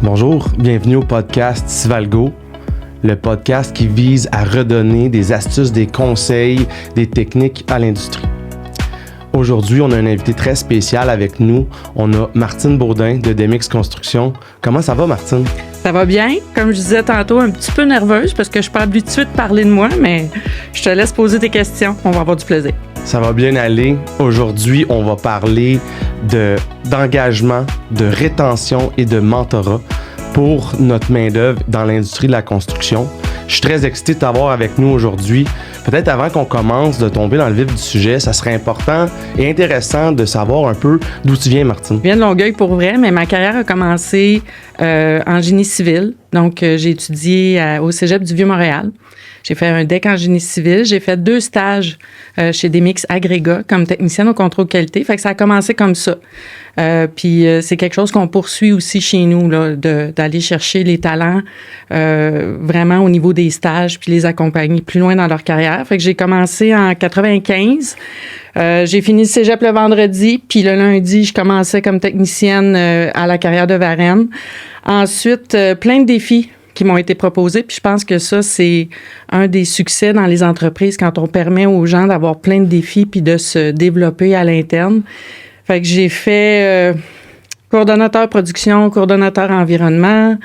Bonjour, bienvenue au podcast Sivalgo, le podcast qui vise à redonner des astuces, des conseils, des techniques à l'industrie. Aujourd'hui, on a un invité très spécial avec nous. On a Martine Baudin de Demix Construction. Comment ça va, Martine? Ça va bien. Comme je disais tantôt, un petit peu nerveuse parce que je suis pas habituée de parler de moi, mais je te laisse poser tes questions. On va avoir du plaisir. Ça va bien aller. Aujourd'hui, on va parler d'engagement, de rétention et de mentorat pour notre main-d'œuvre dans l'industrie de la construction. Je suis très excité de t'avoir avec nous aujourd'hui. Peut-être avant qu'on commence de tomber dans le vif du sujet, ça serait important et intéressant de savoir un peu d'où tu viens, Martine. Je viens de Longueuil pour vrai, mais ma carrière a commencé en génie civil. Donc, j'ai étudié au Cégep du Vieux-Montréal. J'ai fait un DEC en génie civil. J'ai fait 2 stages chez Demix Agrégats comme technicienne au contrôle qualité. Fait que ça a commencé comme ça. Puis c'est quelque chose qu'on poursuit aussi chez nous, là, d'aller chercher les talents vraiment au niveau des stages puis les accompagner plus loin dans leur carrière. Fait que j'ai commencé en 95. J'ai fini le cégep le vendredi, puis le lundi, je commençais comme technicienne à la carrière de Varennes. Ensuite, plein de défis qui m'ont été proposés, puis je pense que ça, c'est un des succès dans les entreprises quand on permet aux gens d'avoir plein de défis puis de se développer à l'interne. Fait que j'ai fait coordonnateur production, coordonnateur environnement.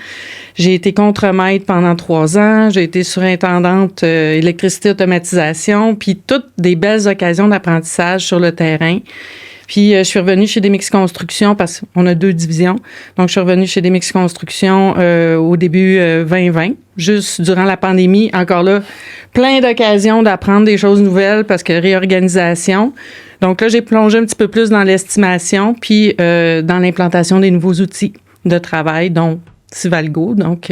J'ai été contremaître pendant 3 ans. J'ai été surintendante électricité automatisation, puis toutes des belles occasions d'apprentissage sur le terrain. Puis, je suis revenue chez Demix Construction parce qu'on a 2 divisions. Donc, je suis revenue chez Demix Construction au début 2020, juste durant la pandémie. Encore là, plein d'occasions d'apprendre des choses nouvelles parce que réorganisation. Donc là, j'ai plongé un petit peu plus dans l'estimation puis dans l'implantation des nouveaux outils de travail, dont Sivalgo. Donc,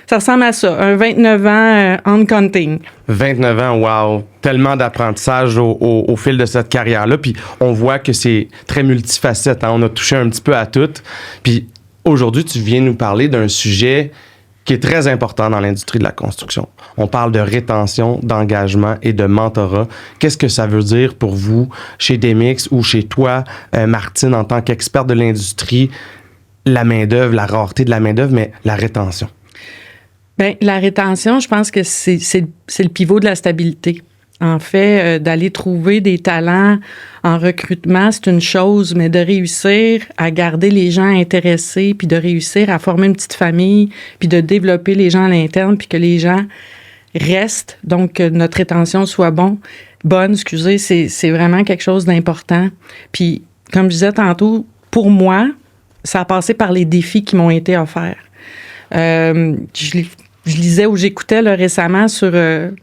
ça ressemble à ça, un 29 ans on counting. 29 ans, wow! Tellement d'apprentissage au fil de cette carrière-là. Puis on voit que c'est très multifacette. Hein? On a touché un petit peu à tout. Puis aujourd'hui, tu viens nous parler d'un sujet qui est très important dans l'industrie de la construction. On parle de rétention, d'engagement et de mentorat. Qu'est-ce que ça veut dire pour vous chez Demix ou chez toi, Martine, en tant qu'experte de l'industrie, la main-d'œuvre, la rareté de la main-d'œuvre, mais la rétention? Bien, la rétention, je pense que c'est le pivot de la stabilité. En fait, d'aller trouver des talents en recrutement, c'est une chose, mais de réussir à garder les gens intéressés, puis de réussir à former une petite famille, puis de développer les gens à l'interne, puis que les gens restent, donc que notre rétention soit bonne, c'est vraiment quelque chose d'important. Puis, comme je disais tantôt, pour moi, ça a passé par les défis qui m'ont été offerts. Je lisais ou j'écoutais là, récemment sur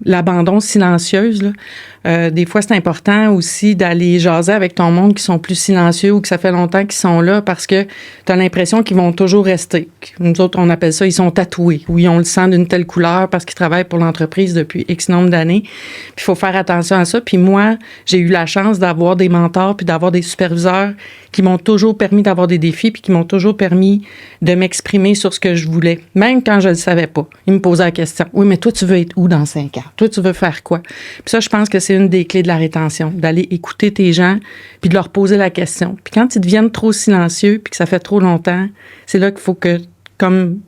l'abandon silencieuse. Là. Des fois, c'est important aussi d'aller jaser avec ton monde qui sont plus silencieux ou que ça fait longtemps qu'ils sont là parce que tu as l'impression qu'ils vont toujours rester. Nous autres, on appelle ça, ils sont tatoués ou ils ont le sang d'une telle couleur parce qu'ils travaillent pour l'entreprise depuis X nombre d'années. Puis il faut faire attention à ça. Puis moi, j'ai eu la chance d'avoir des mentors puis d'avoir des superviseurs qui m'ont toujours permis d'avoir des défis puis qui m'ont toujours permis de m'exprimer sur ce que je voulais, même quand je ne le savais pas. Ils me posaient la question. Oui, mais toi, tu veux être où dans 5 ans? Toi, tu veux faire quoi? Puis ça, je pense que c'est une des clés de la rétention, d'aller écouter tes gens puis de leur poser la question. Puis quand ils deviennent trop silencieux puis que ça fait trop longtemps, c'est là qu'il faut que, comme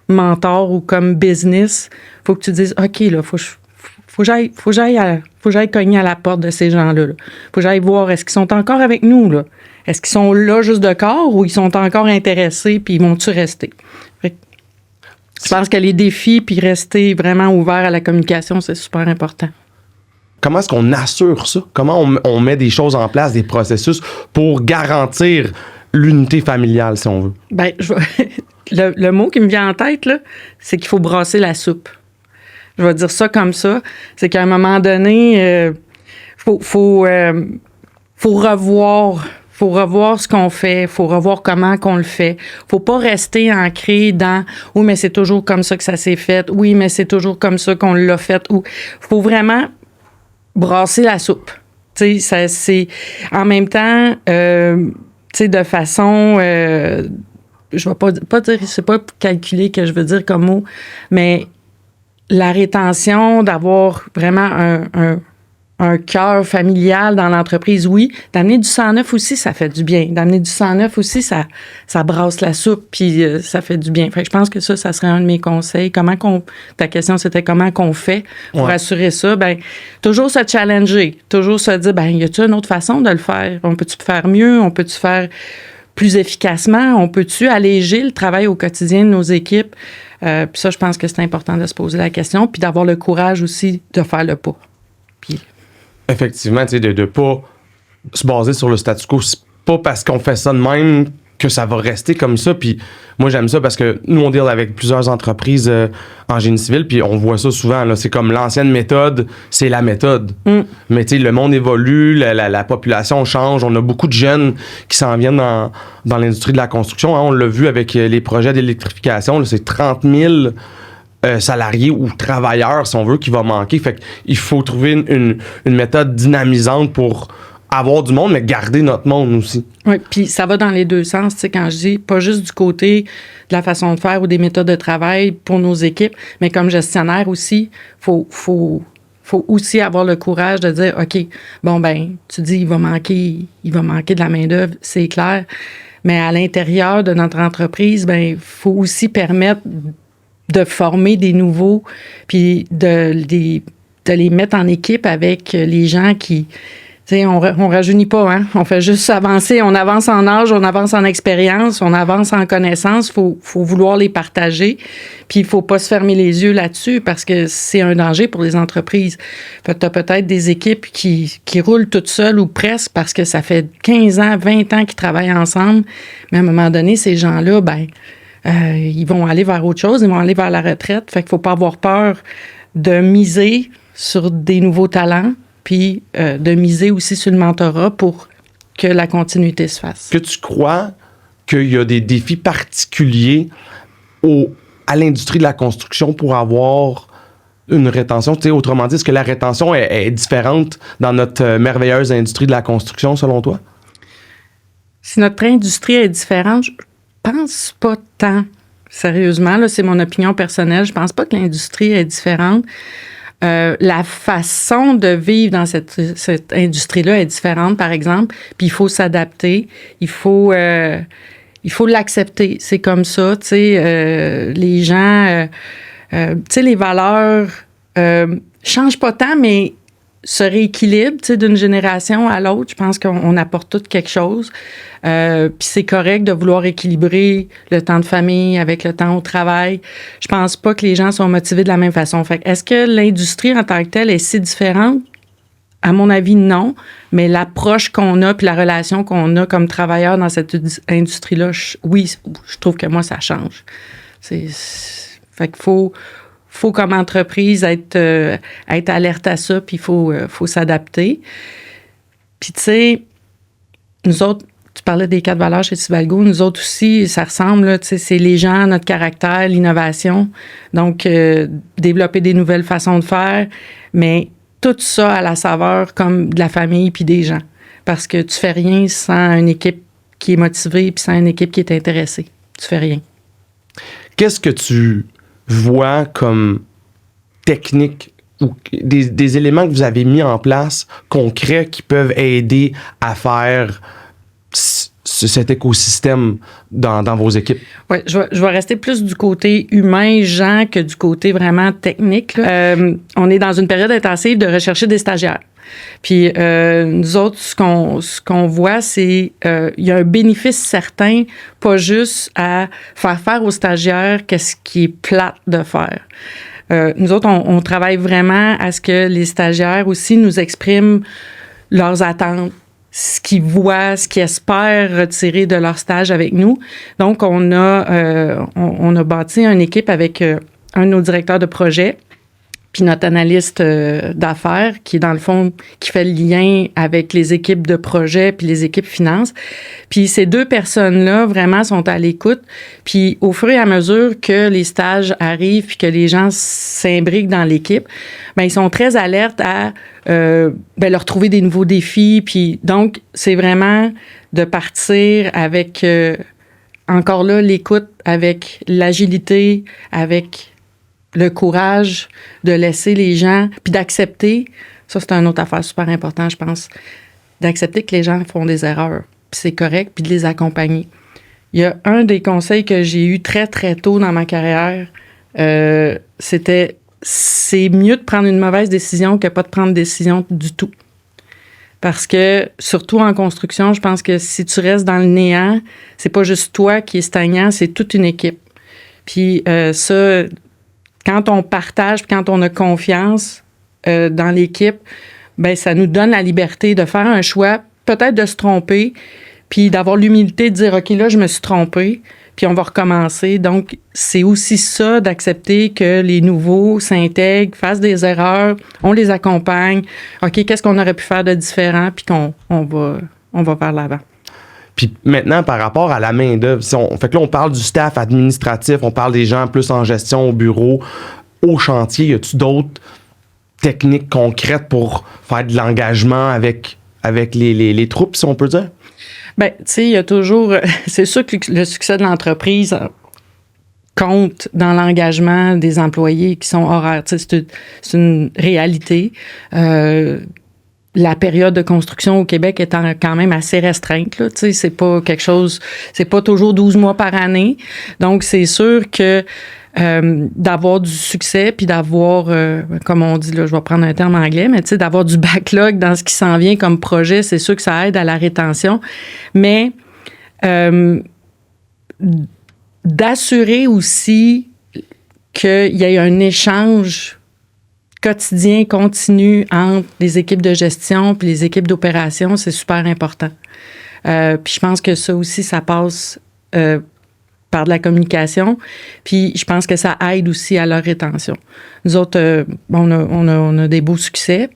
mentor ou comme business, il faut que tu dises, OK, là, faut que j'aille cogner à la porte de ces gens-là. Faut que j'aille voir, est-ce qu'ils sont encore avec nous, là? Est-ce qu'ils sont là juste de corps ou ils sont encore intéressés puis ils vont-tu rester? Je pense que les défis puis rester vraiment ouvert à la communication, c'est super important. Comment est-ce qu'on assure ça? Comment on met des choses en place, des processus pour garantir l'unité familiale, si on veut? Bien, le mot qui me vient en tête, là, c'est qu'il faut brasser la soupe. Je vais dire ça comme ça. C'est qu'à un moment donné, faut revoir ce qu'on fait, faut revoir comment qu'on le fait. Faut pas rester ancré dans « Oui, mais c'est toujours comme ça que ça s'est fait. Oui, mais c'est toujours comme ça qu'on l'a fait. » Ou faut vraiment brasser la soupe. Tu sais, c'est en même temps, tu sais, de façon, je vais pas dire, c'est pas calculé que je veux dire comme mot, mais la rétention, d'avoir vraiment un cœur familial dans l'entreprise, oui. D'amener du sang neuf aussi, ça fait du bien. D'amener du sang neuf aussi, ça brasse la soupe, puis ça fait du bien. Fait que je pense que ça serait un de mes conseils. Ta question, c'était comment qu'on fait pour assurer ça? Ben, toujours se challenger, toujours se dire, ben, y a-t-il une autre façon de le faire? On peut-tu faire mieux? On peut-tu faire plus efficacement? On peut-tu alléger le travail au quotidien de nos équipes? Puis ça, je pense que c'est important de se poser la question, puis d'avoir le courage aussi de faire le pas. Puis effectivement, tu sais, de pas se baser sur le statu quo. C'est pas parce qu'on fait ça de même que ça va rester comme ça. Puis moi, j'aime ça parce que nous, on deal avec plusieurs entreprises en génie civil, puis on voit ça souvent. Là, c'est comme l'ancienne méthode, c'est la méthode. Mais tu sais, le monde évolue, la population change. On a beaucoup de jeunes qui s'en viennent dans l'industrie de la construction. Hein. On l'a vu avec les projets d'électrification. Là, c'est 30 000 salariés ou travailleurs, si on veut, qui va manquer. Fait qu'il faut trouver une méthode dynamisante pour avoir du monde, mais garder notre monde aussi. Oui, puis ça va dans les deux sens, tu sais, quand je dis pas juste du côté de la façon de faire ou des méthodes de travail pour nos équipes, mais comme gestionnaire aussi, faut aussi avoir le courage de dire, OK, bon, ben, tu dis, il va manquer de la main-d'œuvre, c'est clair, mais à l'intérieur de notre entreprise, ben, il faut aussi permettre de former des nouveaux, puis de les mettre en équipe avec les gens qui... Tu sais, on rajeunit pas, hein? On fait juste avancer. On avance en âge, on avance en expérience, on avance en connaissances. Faut vouloir les partager. Puis il faut pas se fermer les yeux là-dessus parce que c'est un danger pour les entreprises. Fait que t'as peut-être des équipes qui roulent toutes seules ou presque parce que ça fait 15 ans, 20 ans qu'ils travaillent ensemble. Mais à un moment donné, ces gens-là, ben, ils vont aller vers autre chose, ils vont aller vers la retraite. Fait qu'il faut pas avoir peur de miser sur des nouveaux talents, puis de miser aussi sur le mentorat pour que la continuité se fasse. Est-ce que tu crois qu'il y a des défis particuliers à l'industrie de la construction pour avoir une rétention? Tu sais, autrement dit, est-ce que la rétention est différente dans notre merveilleuse industrie de la construction, selon toi? Si notre industrie est différente, je pense pas tant. Sérieusement, là, c'est mon opinion personnelle. Je pense pas que l'industrie est différente. La façon de vivre dans cette industrie-là est différente, par exemple, puis il faut s'adapter, il faut l'accepter. C'est comme ça, tu sais, les gens, tu sais, les valeurs changent pas tant, mais se rééquilibrent, tu sais, d'une génération à l'autre. Je pense qu'on apporte tout quelque chose. Puis c'est correct de vouloir équilibrer le temps de famille avec le temps au travail. Je pense pas que les gens sont motivés de la même façon. Fait que est-ce que l'industrie en tant que telle est si différente? À mon avis, non. Mais l'approche qu'on a puis la relation qu'on a comme travailleur dans cette industrie-là, oui, je trouve que moi, ça change. Fait qu'il faut comme entreprise être alerte à ça, puis il faut s'adapter. Puis tu sais, nous autres, tu parlais des 4 valeurs chez Cibalgo, nous autres aussi, ça ressemble, là, tu sais, c'est les gens, notre caractère, l'innovation. Donc, développer des nouvelles façons de faire, mais tout ça à la saveur comme de la famille puis des gens. Parce que tu fais rien sans une équipe qui est motivée puis sans une équipe qui est intéressée. Tu fais rien. Qu'est-ce que tu vois comme technique ou des éléments que vous avez mis en place concrets qui peuvent aider à faire cet écosystème dans vos équipes? Oui, je vais rester plus du côté humain, gens, que du côté vraiment technique. On est dans une période intensive de rechercher des stagiaires. Puis nous autres, ce qu'on voit, c'est il y a un bénéfice certain, pas juste à faire aux stagiaires qu'est-ce qui est plate de faire. Nous autres, on travaille vraiment à ce que les stagiaires aussi nous expriment leurs attentes, ce qu'ils voient, ce qu'ils espèrent retirer de leur stage avec nous. Donc, on a bâti une équipe avec un de nos directeurs de projet, puis notre analyste d'affaires, qui, dans le fond, qui fait le lien avec les équipes de projet puis les équipes finances. Puis ces deux personnes-là, vraiment, sont à l'écoute. Puis au fur et à mesure que les stages arrivent puis que les gens s'imbriquent dans l'équipe, bien, ils sont très alertes à leur trouver des nouveaux défis. Puis donc, c'est vraiment de partir avec, encore là, l'écoute, avec l'agilité, avec le courage de laisser les gens, puis d'accepter Ça, c'est une autre affaire super importante, je pense, d'accepter que les gens font des erreurs. Puis c'est correct, puis de les accompagner. Il y a un des conseils que j'ai eu très, très tôt dans ma carrière, c'était c'est mieux de prendre une mauvaise décision que pas de prendre de décision du tout. Parce que, surtout en construction, je pense que si tu restes dans le néant, c'est pas juste toi qui es stagnant, c'est toute une équipe. Puis ça, quand on partage, quand on a confiance dans l'équipe, ben ça nous donne la liberté de faire un choix, peut-être de se tromper, puis d'avoir l'humilité de dire, OK, là, je me suis trompé, puis on va recommencer. Donc, c'est aussi ça, d'accepter que les nouveaux s'intègrent, fassent des erreurs, on les accompagne. OK, qu'est-ce qu'on aurait pu faire de différent, puis qu'on va vers l'avant. Puis maintenant, par rapport à la main-d'œuvre, fait que là, on parle du staff administratif, on parle des gens plus en gestion au bureau, au chantier. Y a-tu d'autres techniques concrètes pour faire de l'engagement avec les troupes, si on peut dire? Bien, tu sais, il y a toujours... C'est sûr que le succès de l'entreprise compte dans l'engagement des employés qui sont horaires. Tu sais, c'est une réalité. La période de construction au Québec est quand même assez restreinte, là. Tu sais, c'est pas quelque chose... C'est pas toujours 12 mois par année. Donc, c'est sûr que d'avoir du succès, puis d'avoir, comme on dit, là, je vais prendre un terme anglais, mais tu sais, d'avoir du backlog dans ce qui s'en vient comme projet, c'est sûr que ça aide à la rétention. Mais d'assurer aussi qu'il y ait un échange quotidien, continu entre les équipes de gestion puis les équipes d'opération, c'est super important. Puis je pense que ça aussi, ça passe par de la communication. Puis je pense que ça aide aussi à leur rétention. Nous autres, on a des beaux succès.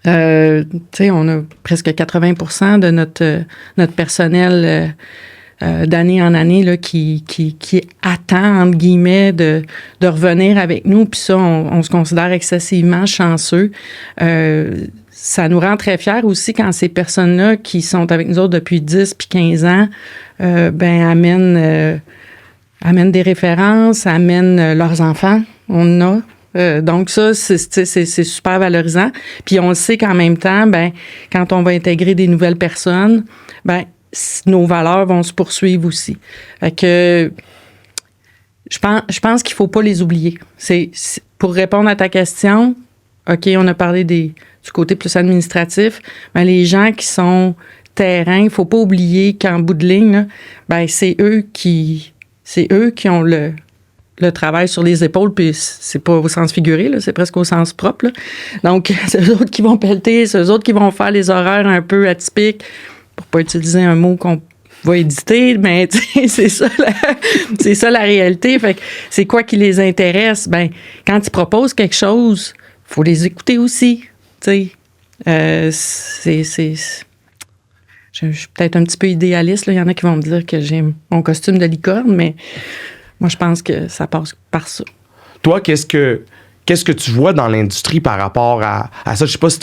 Tu sais, on a presque 80% de notre personnel d'année en année là, qui attend, entre guillemets, de revenir avec nous. Puis ça, on se considère excessivement chanceux. Ça nous rend très fiers aussi quand ces personnes-là qui sont avec nous autres depuis 10 puis 15 ans amènent des références, amènent leurs enfants. On en a. Donc ça, c'est super valorisant. Puis on le sait qu'en même temps, quand on va intégrer des nouvelles personnes, nos valeurs vont se poursuivre aussi. Fait que je pense qu'il faut pas les oublier. C'est pour répondre à ta question, OK, on a parlé du côté plus administratif, mais les gens qui sont terrain, il faut pas oublier qu'en bout de ligne, là, c'est eux qui ont le travail sur les épaules, puis c'est pas au sens figuré, là, c'est presque au sens propre, là. Donc, c'est eux autres qui vont pelleter, c'est eux autres qui vont faire les horaires un peu atypiques, pour pas utiliser un mot qu'on va éditer, mais c'est ça la réalité. Fait que c'est quoi qui les intéresse? Quand ils proposent quelque chose, faut les écouter aussi. Je suis peut-être un petit peu idéaliste, là. Il y en a qui vont me dire que j'ai mon costume de licorne, mais moi, je pense que ça passe par ça. Toi, qu'est-ce que tu vois dans l'industrie par rapport à ça? Je sais pas si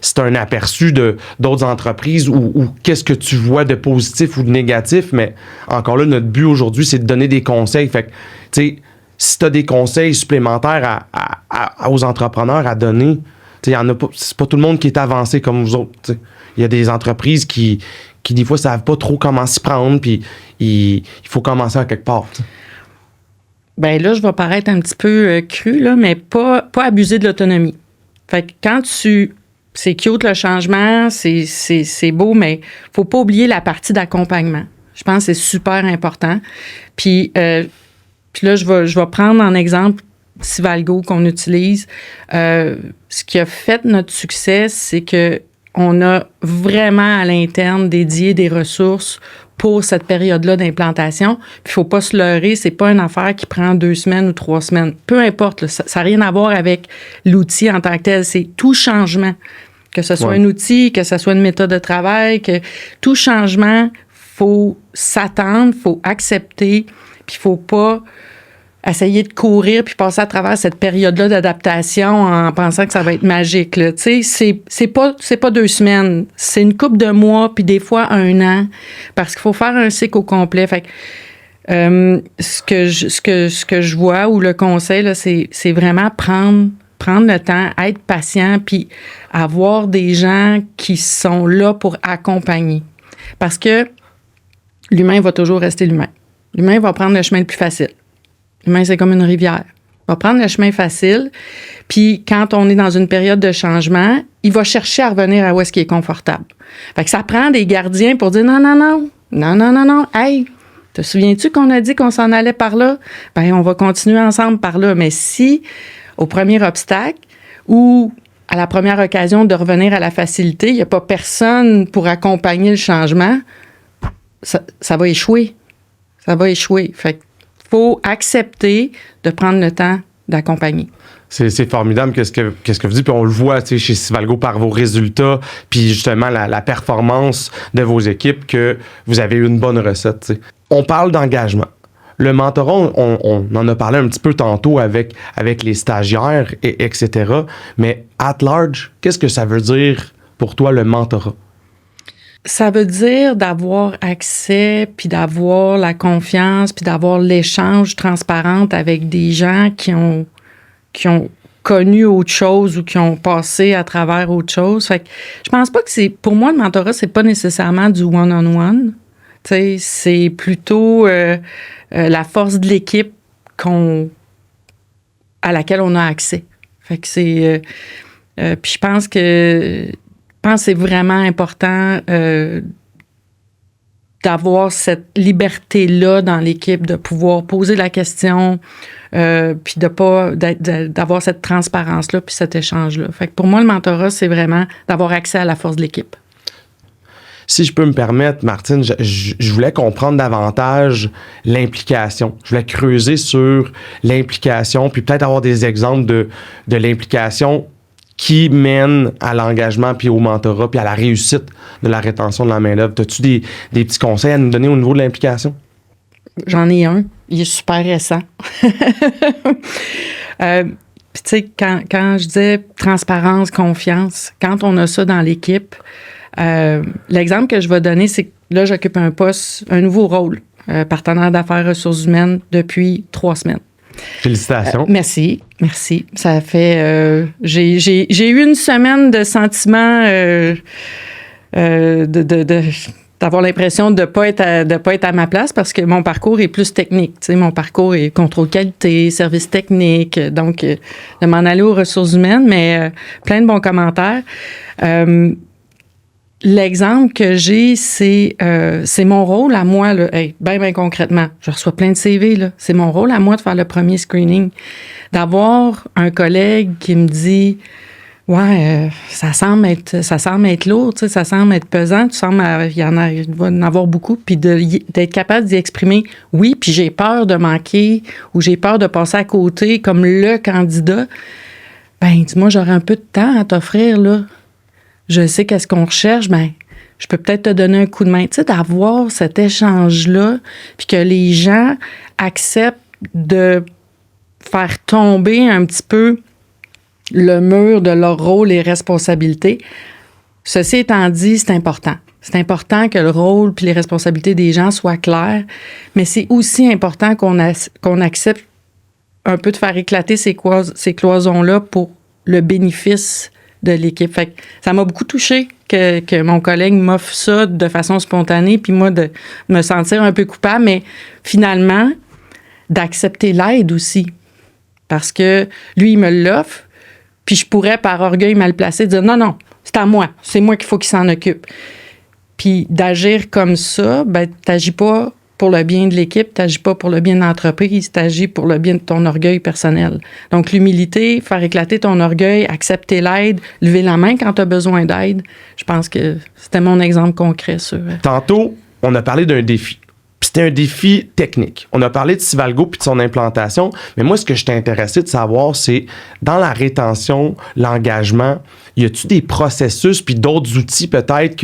c'est un aperçu d'autres entreprises ou qu'est-ce que tu vois de positif ou de négatif, mais encore là, notre but aujourd'hui, c'est de donner des conseils. Fait que, tu sais, si tu as des conseils supplémentaires aux entrepreneurs à donner, tu sais, c'est pas tout le monde qui est avancé comme vous autres. T'sais. Il y a des entreprises qui des fois, savent pas trop comment s'y prendre, puis il faut commencer à quelque part. T'sais. Là, je vais paraître un petit peu cru, là, mais pas abuser de l'autonomie. Fait que quand c'est cute le changement, c'est beau, mais faut pas oublier la partie d'accompagnement. Je pense que c'est super important. Puis là, je vais prendre en exemple Sivalgo qu'on utilise. Ce qui a fait notre succès, c'est que on a vraiment à l'interne dédié des ressources pour cette période-là d'implantation. Puis il faut pas se leurrer, c'est pas une affaire qui prend 2 semaines ou 3 semaines. Peu importe, là, ça n'a rien à voir avec l'outil en tant que tel. C'est tout changement. Que ce soit un outil, que ce soit une méthode de travail, que tout changement, faut s'attendre, faut accepter, puis il faut pas essayer de courir puis passer à travers cette période-là d'adaptation en pensant que ça va être magique, là. Tu sais, c'est pas 2 semaines, c'est une couple de mois puis des fois 1 an parce qu'il faut faire un cycle au complet. Fait que ce que je vois ou le conseil là, c'est vraiment prendre prendre le temps, être patient, puis avoir des gens qui sont là pour accompagner. Parce que l'humain va toujours rester l'humain. L'humain va prendre le chemin le plus facile. L'humain, c'est comme une rivière. Il va prendre le chemin facile, puis quand on est dans une période de changement, il va chercher à revenir à où est-ce qu'il est confortable. Fait que ça prend des gardiens pour dire non, hey, te souviens-tu qu'on a dit qu'on s'en allait par là? Ben, on va continuer ensemble par là. Mais si, au premier obstacle ou à la première occasion de revenir à la facilité, il n'y a pas personne pour accompagner le changement, ça va échouer. Ça va échouer. Fait qu'il faut accepter de prendre le temps d'accompagner. C'est formidable qu'est-ce que vous dites, puis on le voit chez Civalgo par vos résultats, puis justement la performance de vos équipes, que vous avez eu une bonne recette. T'sais. On parle d'engagement. Le mentorat, on en a parlé un petit peu tantôt avec les stagiaires, etc. Mais at large, qu'est-ce que ça veut dire pour toi le mentorat? Ça veut dire d'avoir accès, puis d'avoir la confiance, puis d'avoir l'échange transparent avec des gens qui ont connu autre chose ou qui ont passé à travers autre chose. Fait que je pense pas que c'est... Pour moi, le mentorat, c'est pas nécessairement du one-on-one. Tu sais, c'est plutôt la force de l'équipe à laquelle on a accès. Fait que c'est... puis je pense que c'est vraiment important d'avoir cette liberté-là dans l'équipe, de pouvoir poser la question, puis d'avoir cette transparence-là, puis cet échange-là. Fait que pour moi, le mentorat, c'est vraiment d'avoir accès à la force de l'équipe. Si je peux me permettre, Martine, je voulais comprendre davantage l'implication. Je voulais creuser sur l'implication, puis peut-être avoir des exemples de l'implication qui mène à l'engagement, puis au mentorat, puis à la réussite de la rétention de la main-d'œuvre. As-tu des petits conseils à nous donner au niveau de l'implication? J'en ai un. Il est super récent. Puis tu sais, quand je disais transparence, confiance, quand on a ça dans l'équipe, l'exemple que je vais donner, c'est que là, j'occupe un poste, un nouveau rôle, partenaire d'affaires ressources humaines depuis 3 semaines. Félicitations. Merci. Ça fait... j'ai eu une semaine de sentiment d'avoir l'impression de pas être à ma place parce que mon parcours est plus technique. Tu sais, mon parcours est contrôle qualité, service technique, donc de m'en aller aux ressources humaines, mais plein de bons commentaires. L'exemple que j'ai, c'est mon rôle à moi, là, bien concrètement. Je reçois plein de CV, là. C'est mon rôle à moi de faire le premier screening. D'avoir un collègue qui me dit « Ouais, ça semble être lourd, tu sais, ça semble être pesant, il va en avoir beaucoup. » Puis d'être capable d'y exprimer « Oui, puis j'ai peur de manquer ou j'ai peur de passer à côté comme le candidat. » Ben, dis-moi, j'aurais un peu de temps à t'offrir, là. Je sais qu'est-ce qu'on recherche, ben je peux peut-être te donner un coup de main. Tu sais, d'avoir cet échange-là, puis que les gens acceptent de faire tomber un petit peu le mur de leur rôle et responsabilités. Ceci étant dit, c'est important. C'est important que le rôle puis les responsabilités des gens soient clairs, mais c'est aussi important qu'on accepte un peu de faire éclater ces cloisons-là pour le bénéfice de l'équipe. Fait que ça m'a beaucoup touché que mon collègue m'offre ça de façon spontanée, puis moi, de me sentir un peu coupable, mais finalement, d'accepter l'aide aussi. Parce que lui, il me l'offre, puis je pourrais, par orgueil mal placé, dire non, c'est à moi. C'est moi qu'il faut qu'il s'en occupe. Puis d'agir comme ça, ben, t'agis pas pour le bien de l'équipe, t'agis pas pour le bien de l'entreprise, t'agis pour le bien de ton orgueil personnel. Donc, l'humilité, faire éclater ton orgueil, accepter l'aide, lever la main quand t'as besoin d'aide, je pense que c'était mon exemple concret sur... Tantôt, on a parlé d'un défi. C'était un défi technique. On a parlé de Civalgo puis de son implantation, mais moi, ce que j'étais intéressé de savoir, c'est dans la rétention, l'engagement, y a-tu des processus puis d'autres outils peut-être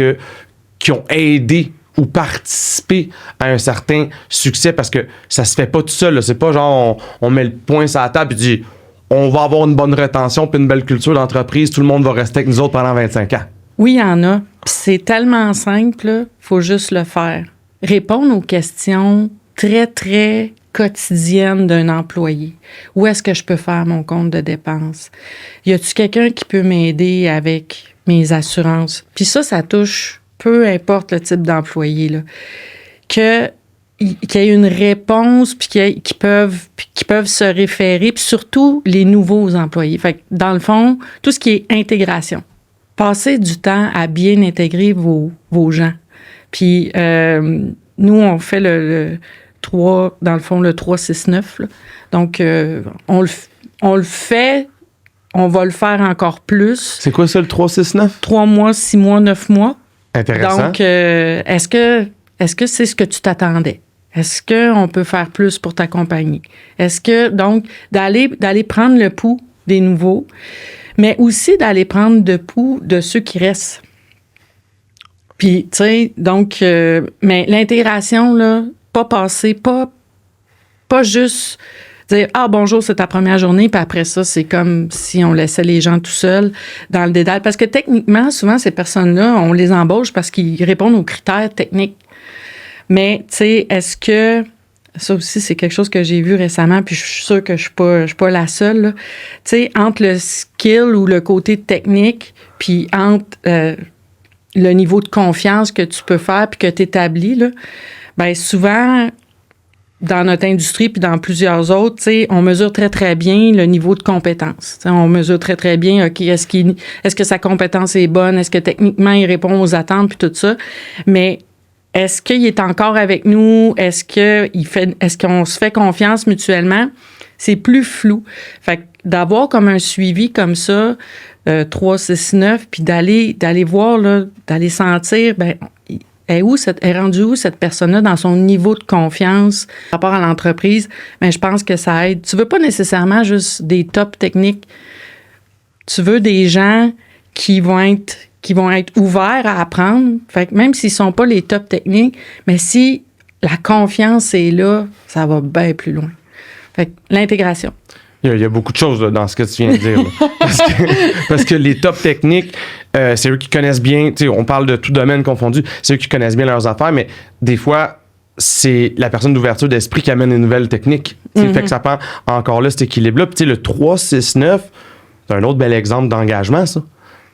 qui ont aidé ou participer à un certain succès, parce que ça se fait pas tout seul. Là. C'est pas genre on met le poing sur la table et dit on va avoir une bonne rétention puis une belle culture d'entreprise, tout le monde va rester avec nous autres pendant 25 ans. Oui, il y en a. Puis c'est tellement simple, il faut juste le faire. Répondre aux questions très, très quotidienne d'un employé? Où est-ce que je peux faire mon compte de dépenses? Y a-t-il quelqu'un qui peut m'aider avec mes assurances? Puis ça touche peu importe le type d'employé, là. Qu'il y ait une réponse, puis qu'ils peuvent se référer, puis surtout les nouveaux employés. Fait que dans le fond, tout ce qui est intégration. Passez du temps à bien intégrer vos gens. Puis nous, on fait le 3, dans le fond, le 3-6-9. Là. Donc, on le fait, on va le faire encore plus. C'est quoi ça, le 3-6-9? 3 mois, 6 mois, 9 mois. Intéressant. Donc, est-ce que c'est ce que tu t'attendais? Est-ce qu'on peut faire plus pour ta compagnie? Est-ce que, donc, d'aller prendre le pouls des nouveaux, mais aussi d'aller prendre le pouls de ceux qui restent. Puis, tu sais, donc, mais l'intégration, là, pas juste dire « Ah, bonjour, c'est ta première journée », puis après ça, c'est comme si on laissait les gens tout seuls dans le dédale. Parce que techniquement, souvent, ces personnes-là, on les embauche parce qu'ils répondent aux critères techniques. Mais, tu sais, est-ce que... Ça aussi, c'est quelque chose que j'ai vu récemment, puis je suis sûre que je suis pas la seule, là. Tu sais, entre le skill ou le côté technique, puis entre le niveau de confiance que tu peux faire puis que tu établis, là, bien, souvent... Dans notre industrie puis dans plusieurs autres, tu sais, on mesure très, très bien le niveau de compétence. T'sais, on mesure très, très bien, OK, est-ce que sa compétence est bonne? Est-ce que techniquement, il répond aux attentes puis tout ça? Mais est-ce qu'il est encore avec nous? Est-ce qu'on se fait confiance mutuellement? C'est plus flou. Fait que d'avoir comme un suivi comme ça, 3, 6, 9, puis d'aller voir, là, d'aller sentir, ben est rendue où cette personne-là dans son niveau de confiance par rapport à l'entreprise? Mais je pense que ça aide. Tu veux pas nécessairement juste des tops techniques. Tu veux des gens qui vont être ouverts à apprendre. Fait que même s'ils sont pas les tops techniques, mais si la confiance est là, ça va bien plus loin. Fait que l'intégration. Il y a beaucoup de choses là, dans ce que tu viens de dire. Parce que les top techniques, c'est eux qui connaissent bien, on parle de tout domaine confondu, c'est eux qui connaissent bien leurs affaires, mais des fois, c'est la personne d'ouverture d'esprit qui amène les nouvelles techniques. Fait que ça prend encore là cet équilibre-là. Puis le 3-6-9, c'est un autre bel exemple d'engagement, ça.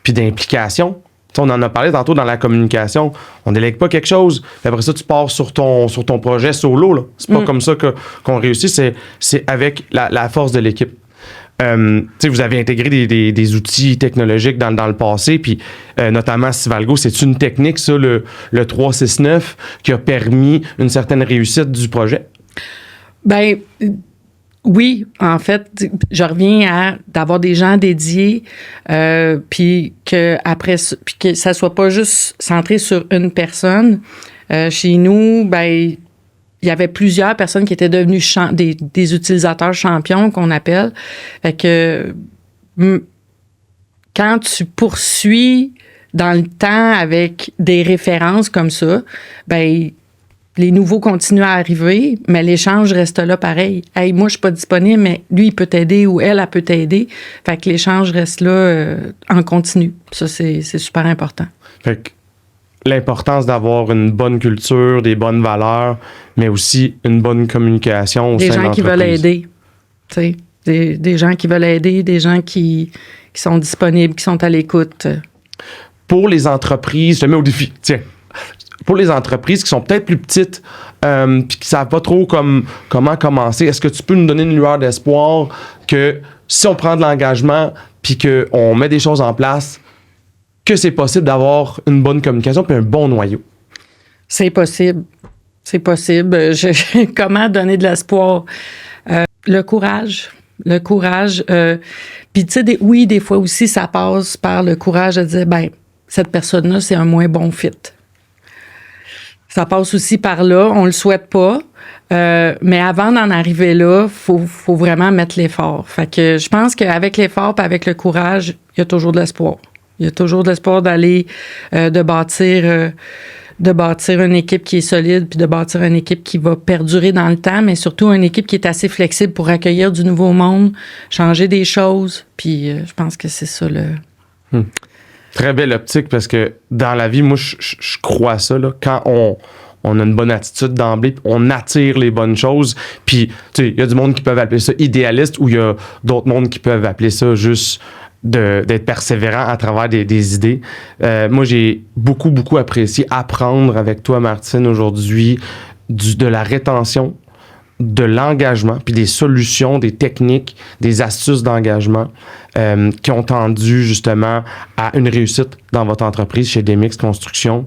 Puis d'implication. T'sais, on en a parlé tantôt dans la communication. On délègue pas quelque chose. Puis après ça, tu pars sur ton projet solo. Là. C'est pas comme ça qu'on réussit. C'est avec la force de l'équipe. Vous avez intégré des outils technologiques dans le passé. Puis notamment Sivalgo, c'est une technique, ça, le 3-6-9, qui a permis une certaine réussite du projet? Ben... Oui, en fait, je reviens d'avoir des gens dédiés, puis que ça soit pas juste centré sur une personne. Chez nous, ben il y avait plusieurs personnes qui étaient devenues des utilisateurs champions qu'on appelle. Fait que quand tu poursuis dans le temps avec des références comme ça, ben les nouveaux continuent à arriver, mais l'échange reste là pareil. Hey, moi, je suis pas disponible, mais lui, il peut t'aider ou elle peut t'aider. Fait que l'échange reste là en continu. Ça, c'est super important. Fait que l'importance d'avoir une bonne culture, des bonnes valeurs, mais aussi une bonne communication au sein de l'entreprise. Des gens qui veulent aider. Tu sais, des gens qui veulent aider, des gens qui sont disponibles, qui sont à l'écoute. Pour les entreprises, je te mets au défi. Tiens. Pour les entreprises qui sont peut-être plus petites puis qui ne savent pas trop comment commencer, est-ce que tu peux nous donner une lueur d'espoir que si on prend de l'engagement puis qu'on met des choses en place, que c'est possible d'avoir une bonne communication puis un bon noyau? C'est possible. C'est possible. Comment donner de l'espoir? Le courage. Le courage. Puis, tu sais, des fois aussi, ça passe par le courage de dire, ben cette personne-là, c'est un moins bon fit. Ça passe aussi par là, on le souhaite pas, mais avant d'en arriver là, faut vraiment mettre l'effort. Fait que je pense qu'avec l'effort et avec le courage, il y a toujours de l'espoir. Il y a toujours de l'espoir d'aller, de bâtir une équipe qui est solide, puis de bâtir une équipe qui va perdurer dans le temps, mais surtout une équipe qui est assez flexible pour accueillir du nouveau monde, changer des choses. Puis je pense que c'est ça Très belle optique parce que dans la vie, moi, je crois ça. Là, quand on a une bonne attitude d'emblée, on attire les bonnes choses. Puis, tu sais, il y a du monde qui peuvent appeler ça idéaliste ou il y a d'autres mondes qui peuvent appeler ça juste d'être persévérant à travers des idées. Moi, j'ai beaucoup apprécié apprendre avec toi, Martine, aujourd'hui de la rétention, de l'engagement, puis des solutions, des techniques, des astuces d'engagement qui ont tendu justement à une réussite dans votre entreprise chez Demix Construction.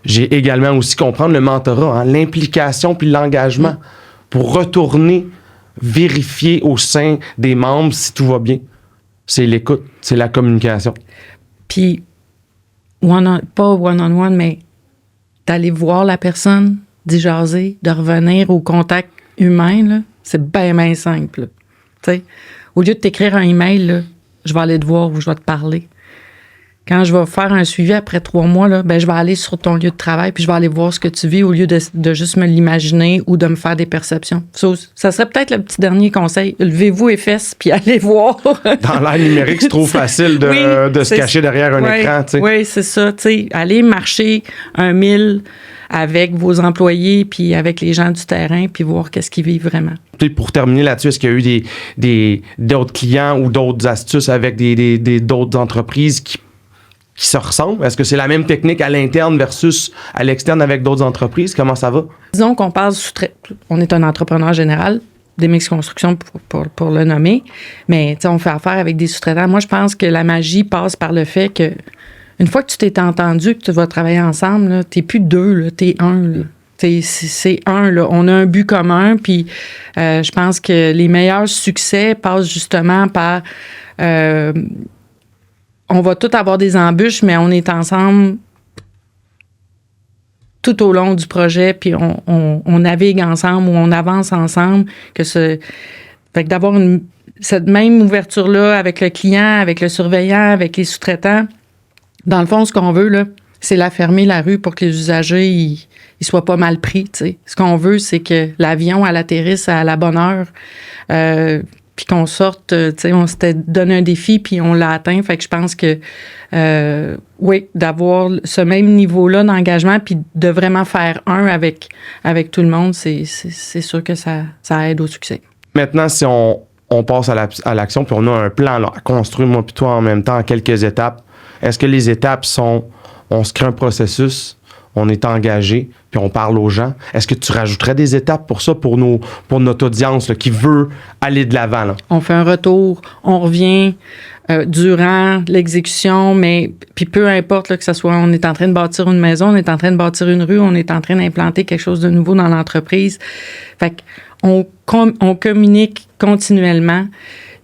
J'ai également aussi comprendre le mentorat, hein, l'implication puis l'engagement pour retourner vérifier au sein des membres si tout va bien. C'est l'écoute, c'est la communication. Puis, pas one-on-one, mais d'aller voir la personne, d'y jaser, de revenir au contact humain, là, c'est bien simple. T'sais, au lieu de t'écrire un email, là, je vais aller te voir ou je vais te parler. Quand je vais faire un suivi après 3 mois, là, ben, je vais aller sur ton lieu de travail puis je vais aller voir ce que tu vis au lieu de juste me l'imaginer ou de me faire des perceptions. Ça serait peut-être le petit dernier conseil. Levez-vous les fesses puis allez voir. Dans l'ère numérique, c'est trop facile de se cacher derrière un écran. T'sais. Oui, c'est ça. T'sais, allez marcher 1000 avec vos employés puis avec les gens du terrain puis voir qu'est-ce qu'ils vivent vraiment. Pour terminer là-dessus, est-ce qu'il y a eu d'autres clients ou d'autres astuces avec d'autres entreprises qui se ressemblent? Est-ce que c'est la même technique à l'interne versus à l'externe avec d'autres entreprises? Comment ça va? Disons qu'on parle on est un entrepreneur général, Demix Construction pour le nommer, mais on fait affaire avec des sous-traitants. Moi, je pense que la magie passe par le fait que une fois que tu t'es entendu, que tu vas travailler ensemble, tu n'es plus 2, tu es 1. Là. C'est 1. Là. On a un but commun, puis je pense que les meilleurs succès passent justement par... on va tous avoir des embûches, mais on est ensemble tout au long du projet, puis on navigue ensemble ou on avance ensemble. Fait que d'avoir cette même ouverture-là avec le client, avec le surveillant, avec les sous-traitants, dans le fond, ce qu'on veut, là, c'est la fermer la rue pour que les usagers ils soient pas mal pris. T'sais. Ce qu'on veut, c'est que l'avion elle atterrisse à la bonne heure. Puis qu'on sorte, on s'était donné un défi, puis on l'a atteint. Fait que je pense que, oui, d'avoir ce même niveau-là d'engagement, puis de vraiment faire un avec tout le monde, c'est sûr que ça aide au succès. Maintenant, si on passe à l'action, puis on a un plan là, à construire, moi puis toi, en même temps, en quelques étapes, est-ce que les étapes sont, on se crée un processus, on est engagé, puis on parle aux gens. Est-ce que tu rajouterais des étapes pour ça, pour notre audience là, qui veut aller de l'avant? Là? On fait un retour, on revient durant l'exécution, mais puis peu importe là, que ce soit, on est en train de bâtir une maison, on est en train de bâtir une rue, on est en train d'implanter quelque chose de nouveau dans l'entreprise. Fait qu'on communique continuellement.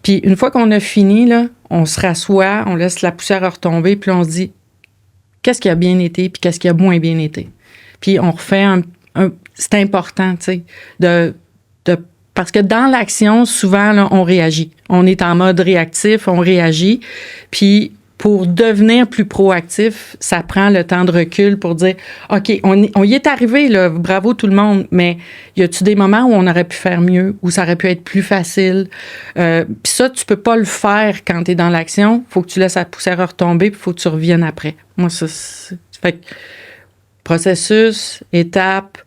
Puis une fois qu'on a fini, là, on se rassoit, on laisse la poussière retomber, puis on se dit qu'est-ce qui a bien été, puis qu'est-ce qui a moins bien été. Puis on refait c'est important, tu sais, parce que dans l'action, souvent, là, on réagit. On est en mode réactif, on réagit. Puis pour devenir plus proactif, ça prend le temps de recul pour dire OK, on y est arrivé, là, bravo tout le monde, mais y a-tu des moments où on aurait pu faire mieux, où ça aurait pu être plus facile? Puis ça, tu peux pas le faire quand tu es dans l'action. Faut que tu laisses la poussière retomber, puis faut que tu reviennes après. Moi, ça, fait que processus, étape,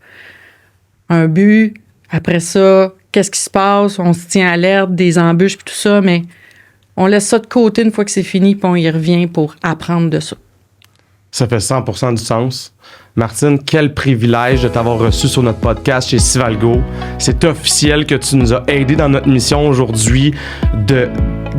un but, après ça, qu'est-ce qui se passe? On se tient alerte des embûches puis tout ça, mais on laisse ça de côté une fois que c'est fini, puis on y revient pour apprendre de ça. Ça fait 100% du sens. Martine, quel privilège de t'avoir reçu sur notre podcast chez Sivalgo. C'est officiel que tu nous as aidé dans notre mission aujourd'hui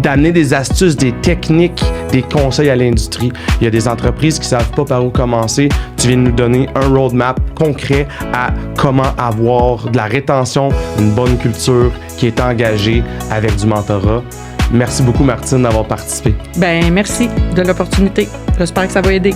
d'amener des astuces, des techniques, des conseils à l'industrie. Il y a des entreprises qui ne savent pas par où commencer. Tu viens de nous donner un roadmap concret à comment avoir de la rétention, une bonne culture qui est engagée avec du mentorat. Merci beaucoup, Martine, d'avoir participé. Ben merci de l'opportunité. J'espère que ça va aider.